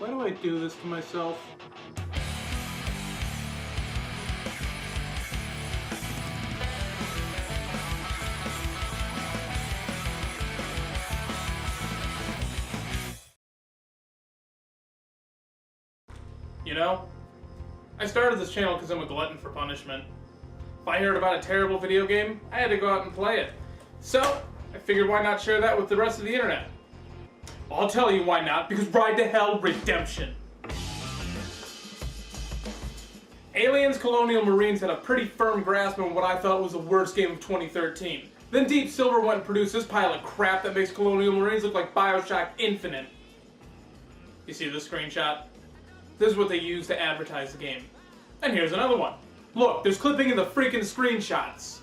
Why do I do this to myself? You know, I started this channel because I'm a glutton for punishment. If I heard about a terrible video game, I had to go out and play it. So, I figured why not share that with the rest of the internet? Well, I'll tell you why not, because Ride to Hell Redemption. Aliens, Colonial Marines had a pretty firm grasp on what I thought was the worst game of 2013. Then Deep Silver went and produced this pile of crap that makes Colonial Marines look like BioShock Infinite. You see this screenshot? This is what they use to advertise the game. And here's another one. Look, there's clipping in the freaking screenshots.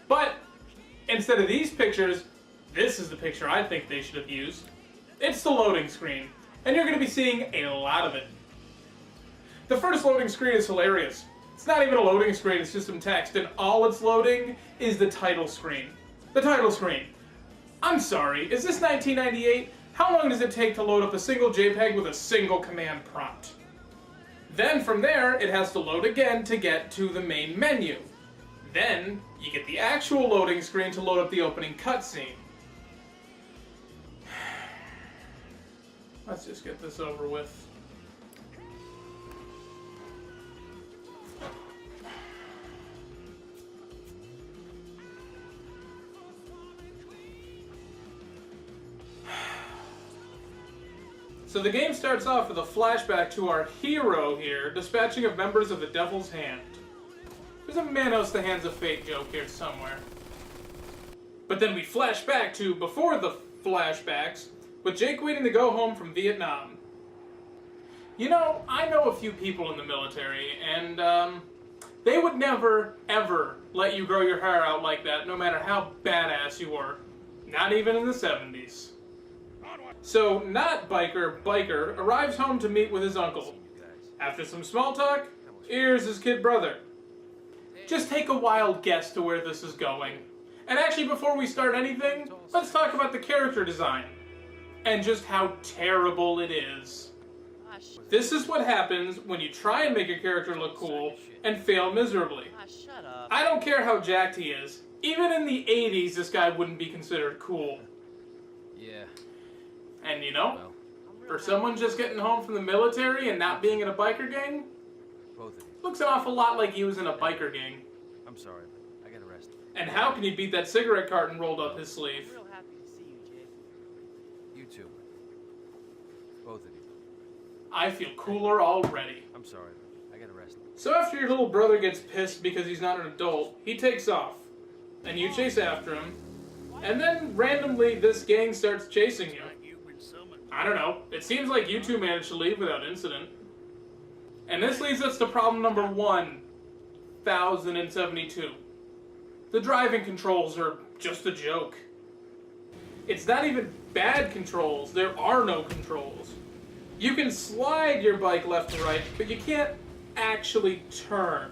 But, instead of these pictures, this is the picture I think they should have used. It's the loading screen, and you're going to be seeing a lot of it. The first loading screen is hilarious. It's not even a loading screen, it's just some text, and all it's loading is the title screen. The title screen. I'm sorry, is this 1998? How long does it take to load up a single JPEG with a single command prompt? Then from there, it has to load again to get to the main menu. Then, you get the actual loading screen to load up the opening cutscene. Let's just get this over with. So the game starts off with a flashback to our hero here, dispatching of members of the Devil's Hand. There's a Manos the Hands of Fate joke here somewhere. But then we flash back to before the flashbacks, with Jake waiting to go home from Vietnam. You know, I know a few people in the military, and they would never, ever let you grow your hair out like that, no matter how badass you were. Not even in the 70s. So, not Biker arrives home to meet with his uncle. After some small talk, here's his kid brother. Just take a wild guess to where this is going. And actually, before we start anything, let's talk about the character design. And just how terrible it is. This is what happens when you try and make a character look cool and fail miserably. I don't care how jacked he is. Even in the 80s, this guy wouldn't be considered cool. Yeah. And you know, for someone just getting home from the military and not being in a biker gang, looks an awful lot like he was in a biker gang. I'm sorry, I got arrested. And how can he beat that cigarette carton rolled up his sleeve? Real happy to see you, Jake. You too. Both of you. I feel cooler already. I'm sorry, I got arrested. So after your little brother gets pissed because he's not an adult, he takes off. And you chase after him. And then, randomly, this gang starts chasing you. I don't know. It seems like you two managed to leave without incident. And this leads us to problem number 1072. The driving controls are just a joke. It's not even bad controls. There are no controls. You can slide your bike left to right, but you can't actually turn.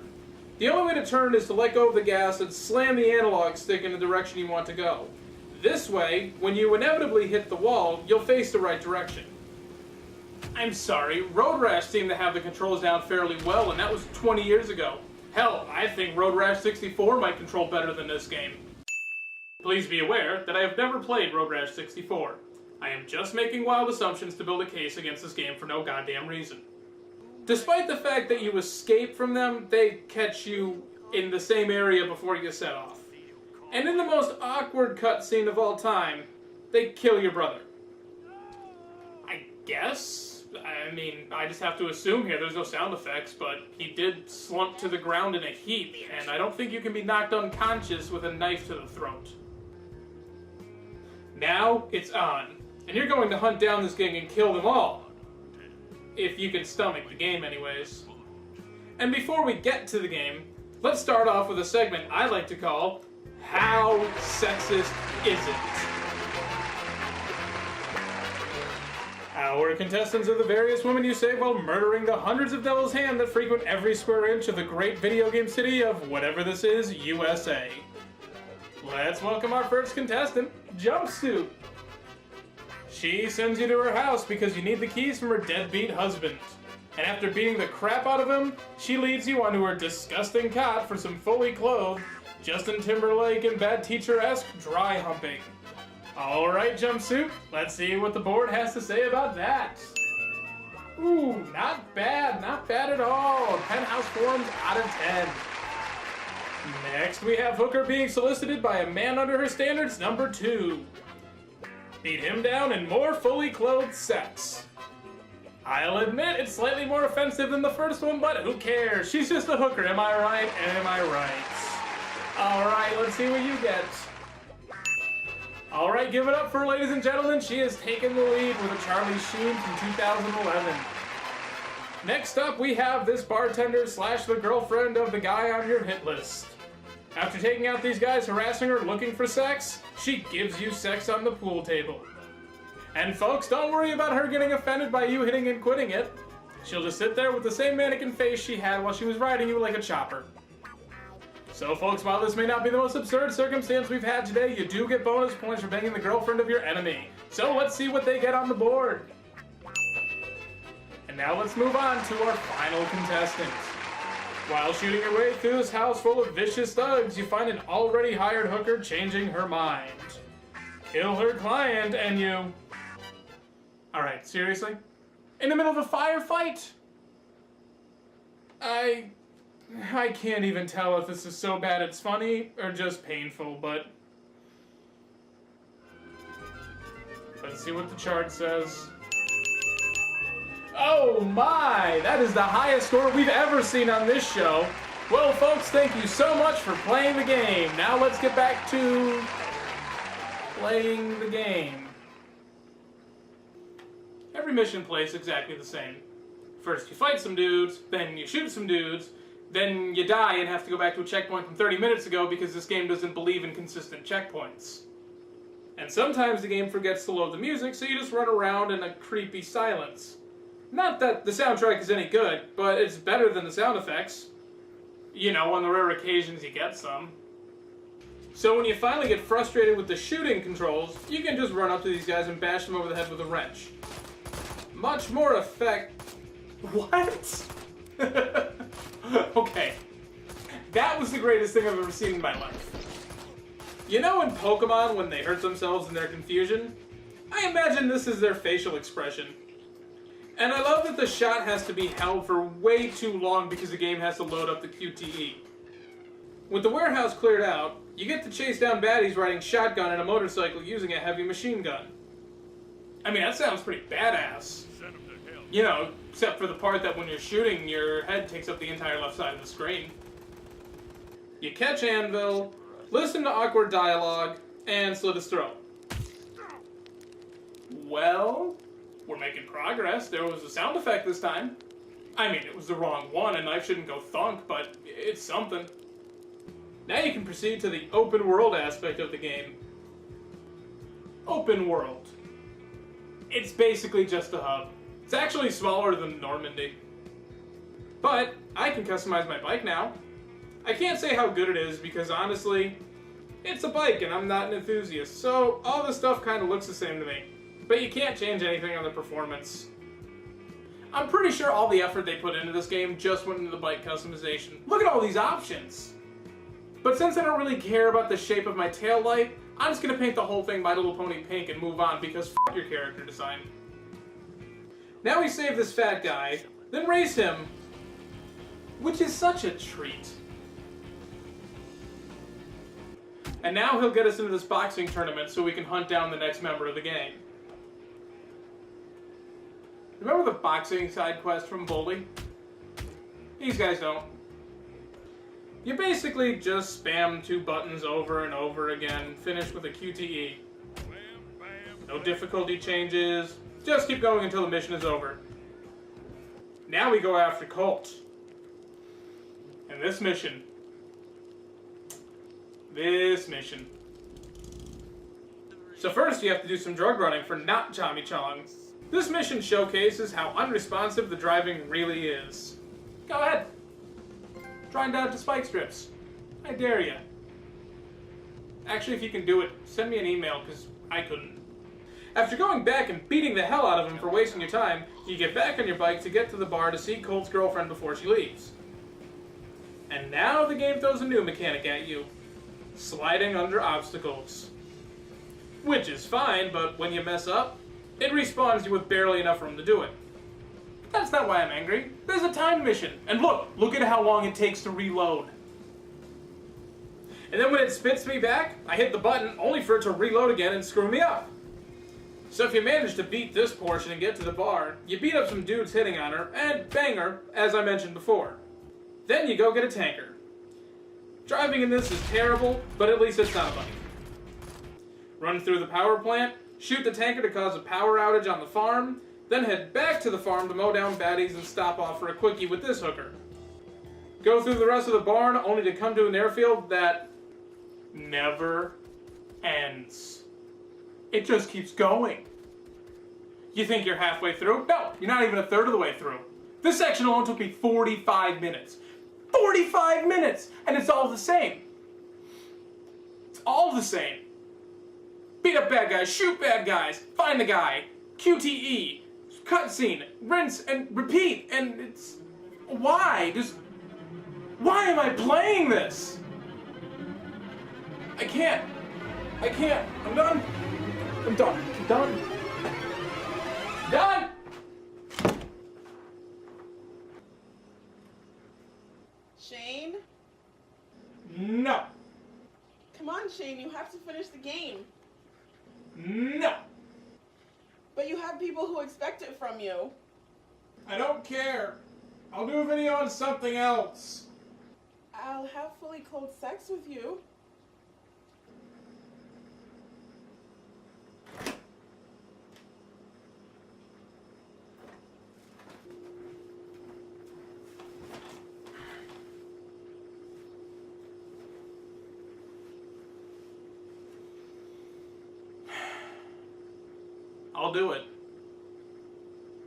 The only way to turn is to let go of the gas and slam the analog stick in the direction you want to go. This way, when you inevitably hit the wall, you'll face the right direction. I'm sorry, Road Rash seemed to have the controls down fairly well, and that was 20 years ago. Hell, I think Road Rash 64 might control better than this game. Please be aware that I have never played Road Rash 64. I am just making wild assumptions to build a case against this game for no goddamn reason. Despite the fact that you escape from them, they catch you in the same area before you set off. And in the most awkward cutscene of all time, they kill your brother. I guess? I mean, I just have to assume here there's no sound effects, but he did slump to the ground in a heap, and I don't think you can be knocked unconscious with a knife to the throat. Now, it's on. And you're going to hunt down this gang and kill them all. If you can stomach the game, anyways. And before we get to the game, let's start off with a segment I like to call How Sexist Is It? Our contestants are the various women you save while murdering the hundreds of Devil's Hand that frequent every square inch of the great video game city of whatever this is, USA. Let's welcome our first contestant, Jumpsuit. She sends you to her house because you need the keys from her deadbeat husband. And after beating the crap out of him, she leads you onto her disgusting cot for some fully clothed, Justin Timberlake and Bad Teacher-esque dry humping. Alright, Jumpsuit, let's see what the board has to say about that. Ooh, not bad at all. Penthouse forms out of 10. Next, we have Hooker being solicited by a man under her standards, number 2. Beat him down in more fully clothed sex. I'll admit it's slightly more offensive than the first one, but who cares? She's just a hooker, am I right? Am I right? Alright, let's see what you get. Alright, give it up for her, ladies and gentlemen. She has taken the lead with a Charlie Sheen from 2011. Next up, we have this bartender slash the girlfriend of the guy on your hit list. After taking out these guys harassing her looking for sex, she gives you sex on the pool table. And folks, don't worry about her getting offended by you hitting and quitting it. She'll just sit there with the same mannequin face she had while she was riding you like a chopper. So folks, while this may not be the most absurd circumstance we've had today, you do get bonus points for banging the girlfriend of your enemy. So let's see what they get on the board. And now let's move on to our final contestant. While shooting your way through this house full of vicious thugs, you find an already hired hooker changing her mind. Kill her client and you... Alright, seriously? In the middle of a firefight? I can't even tell if this is so bad it's funny or just painful, but... Let's see what the chart says. Oh my! That is the highest score we've ever seen on this show. Well, folks, thank you so much for playing the game. Now let's get back to... playing the game. Every mission plays exactly the same. First you fight some dudes, then you shoot some dudes, then you die and have to go back to a checkpoint from 30 minutes ago because this game doesn't believe in consistent checkpoints. And sometimes the game forgets to load the music, so you just run around in a creepy silence. Not that the soundtrack is any good, but it's better than the sound effects. You know, on the rare occasions you get some. So when you finally get frustrated with the shooting controls, you can just run up to these guys and bash them over the head with a wrench. Much more effect... What? Okay. That was the greatest thing I've ever seen in my life. You know in Pokemon when they hurt themselves in their confusion? I imagine this is their facial expression. And I love that the shot has to be held for way too long because the game has to load up the QTE. With the warehouse cleared out, you get to chase down baddies riding shotgun and a motorcycle using a heavy machine gun. I mean, that sounds pretty badass. You know, except for the part that when you're shooting, your head takes up the entire left side of the screen. You catch Anvil, listen to awkward dialogue, and slit his throat. Well, we're making progress. There was a sound effect this time. I mean, it was the wrong one, a knife shouldn't go thunk, but it's something. Now you can proceed to the open world aspect of the game. Open world. It's basically just a hub. It's actually smaller than Normandy. But I can customize my bike now. I can't say how good it is because honestly, it's a bike and I'm not an enthusiast, so all this stuff kind of looks the same to me. But you can't change anything on the performance. I'm pretty sure all the effort they put into this game just went into the bike customization. Look at all these options! But since I don't really care about the shape of my taillight, I'm just gonna paint the whole thing My Little Pony pink and move on because f*** your character design. Now we save this fat guy, then race him, which is such a treat. And now he'll get us into this boxing tournament so we can hunt down the next member of the gang. Remember the boxing side quest from Bully? These guys don't. You basically just spam 2 buttons over and over again, finish with a QTE. No difficulty changes, just keep going until the mission is over. Now we go after Colt. And this mission. So first you have to do some drug running for not Tommy Chong. This mission showcases how unresponsive the driving really is. Go ahead. Try and down to spike strips. I dare ya. Actually, if you can do it, send me an email, because I couldn't. After going back and beating the hell out of him for wasting your time, you get back on your bike to get to the bar to see Colt's girlfriend before she leaves. And now the game throws a new mechanic at you. Sliding under obstacles. Which is fine, but when you mess up, it respawns you with barely enough room to do it. That's not why I'm angry. There's a time mission. And look at how long it takes to reload. And then when it spits me back, I hit the button only for it to reload again and screw me up. So if you manage to beat this portion and get to the bar, you beat up some dudes hitting on her, and bang her, as I mentioned before. Then you go get a tanker. Driving in this is terrible, but at least it's not a bike. Run through the power plant, shoot the tanker to cause a power outage on the farm, then head back to the farm to mow down baddies and stop off for a quickie with this hooker. Go through the rest of the barn only to come to an airfield that never ends. It just keeps going. You think you're halfway through? No, you're not even a third of the way through. This section alone took me 45 minutes. 45 minutes! And it's all the same. It's all the same. Beat up bad guys, shoot bad guys, find the guy, QTE, cutscene, rinse and repeat, and it's... Why? Why am I playing this? I can't. I'm done. I'm done. Done! Shane? No. Come on, Shane, you have to finish the game. No. But you have people who expect it from you. I don't care. I'll do a video on something else. I'll have fully clothed sex with you. I'll do it.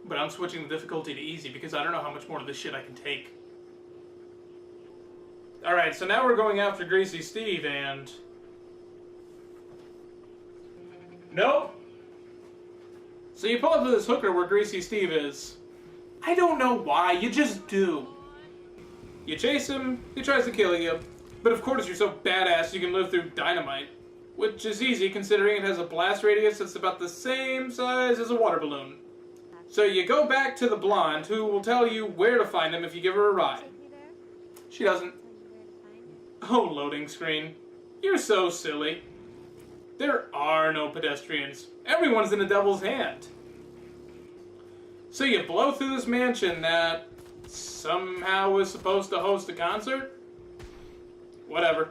But I'm switching the difficulty to easy because I don't know how much more of this shit I can take. Alright, so now we're going after Greasy Steve and... Nope. So you pull up to this hooker where Greasy Steve is. I don't know why, you just do. You chase him, he tries to kill you, but of course you're so badass you can live through dynamite. Which is easy considering it has a blast radius that's about the same size as a water balloon. So you go back to the blonde who will tell you where to find him if you give her a ride. She doesn't. Oh, loading screen. You're so silly. There are no pedestrians. Everyone's in the devil's hand. So you blow through this mansion that somehow was supposed to host a concert? Whatever.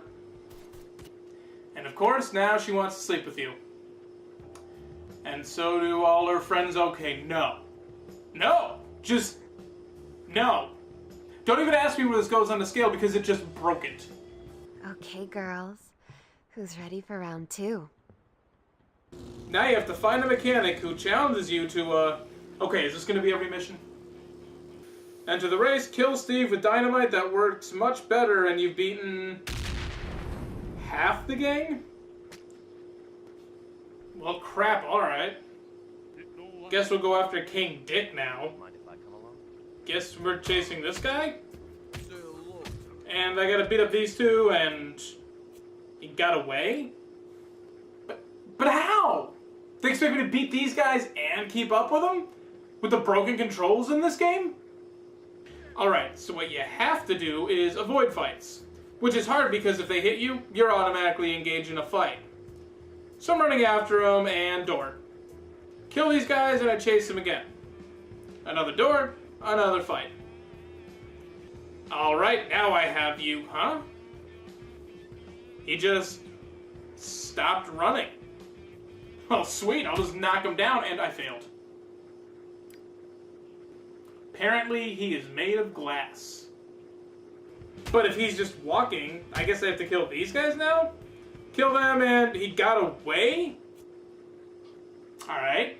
And of course, now she wants to sleep with you. And so do all her friends. Okay, no. No! Just... no. Don't even ask me where this goes on the scale because it just broke it. Okay, girls. Who's ready for round 2? Now you have to find a mechanic who challenges you to, okay, is this gonna be every mission? Enter the race, kill Steve with dynamite that works much better, and you've beaten... half the gang? Well, crap, alright. Guess we'll go after King Dick now. Guess we're chasing this guy? And I gotta beat up these two, and... he got away? But how? They expect me to beat these guys and keep up with them? With the broken controls in this game? Alright, so what you have to do is avoid fights. Which is hard because if they hit you, you're automatically engaged in a fight. So I'm running after them and door. Kill these guys and I chase them again. Another door, another fight. Alright, now I have you, huh? He just stopped running. Oh sweet, I'll just knock him down, and I failed. Apparently he is made of glass. But if he's just walking, I guess I have to kill these guys now? Kill them and he got away? Alright,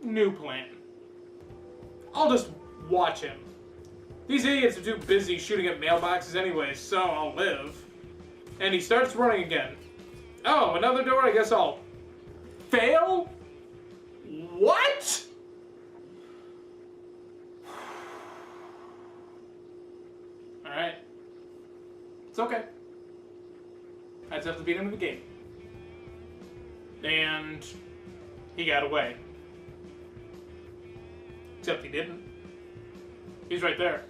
new plan. I'll just watch him. These idiots are too busy shooting at mailboxes anyways, so I'll live. And he starts running again. Oh, another door, I guess I'll fail? What? Alright. It's okay. I just have to beat him in the game. And he got away. Except he didn't. He's right there.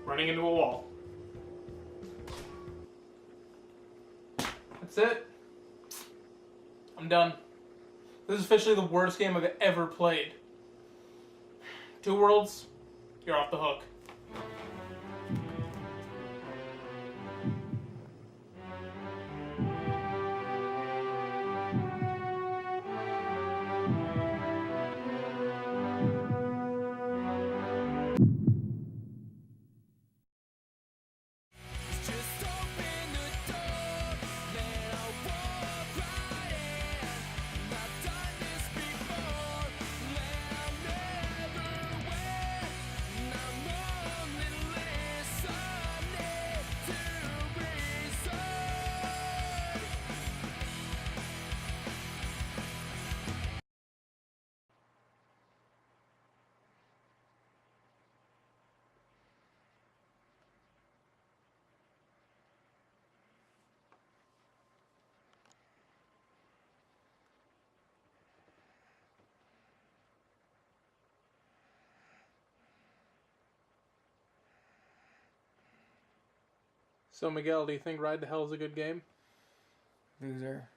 Running into a wall. That's it. I'm done. This is officially the worst game I've ever played. 2 worlds, you're off the hook. So Miguel, do you think Ride to Hell is a good game? Loser.